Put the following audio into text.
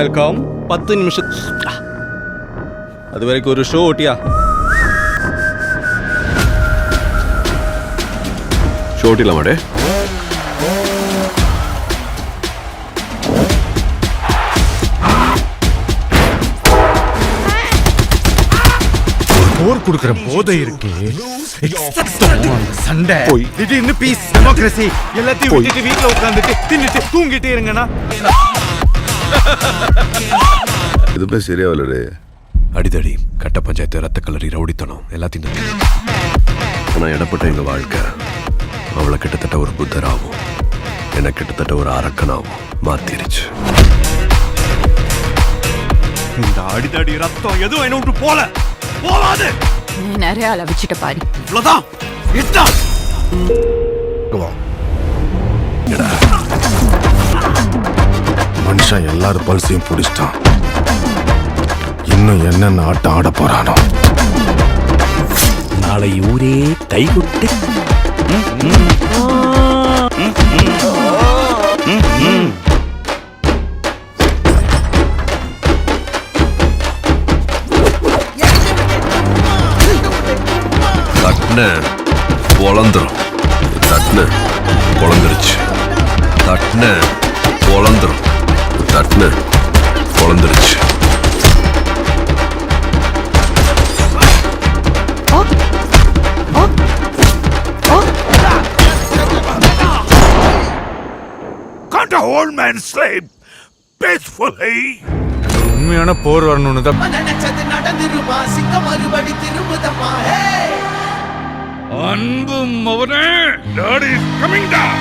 Welcome. 10 நிமிஷம் அது வரைக்கும் ஒரு ஷோ ஓட்டியா? ஷோ ஓட்டிடலாமாடே? போர் கொடுக்கிற போதை இருக்கு. சண்டை திடீர்னு பீஸ் டெமோக்ரஸி எல்லாத்தையும் விட்டுட்டு வீட்டுல உட்காந்துட்டு தின்னுட்டு தூங்கிட்டே இருங்கண்ணா. எதுவுமே சரியாவலடே. அடிதடி, கட்ட பஞ்சாயத்து, ரத்த கலரி, ரவுடித்தனம் எல்லாத்தையும் ஆனால் இடப்பட்ட எங்கள் வாழ்க்கை அவளை கிட்டத்தட்ட ஒரு புத்தராகவும் என்னை கிட்டத்தட்ட ஒரு அரக்கனாகவும் மாத்திருச்சு. இந்த அடிதடி ரத்தம் எதுவும் என்ன விட்டு போகாது. நிறைய அளவிச்சிட்ட பாரு. இவ்வளவுதான். மனுஷன் எல்லாரும் பல்சையும் பிடிச்சிட்டான். இன்னும் என்னென்ன ஆட்டம் ஆட போறானோ. நாளை ஊரே கைகுட்டு தட்டுன பொழந்துரும். தட்டுன பொழந்துருச்சு. தட்டுன பொழந்துரும். தட்டுன பொழந்துருச்சு. Can't a old man sleep peacefully? உண்மையான போர் வரணும்னு தான் அன்பும் அவனே. Daddy is coming down.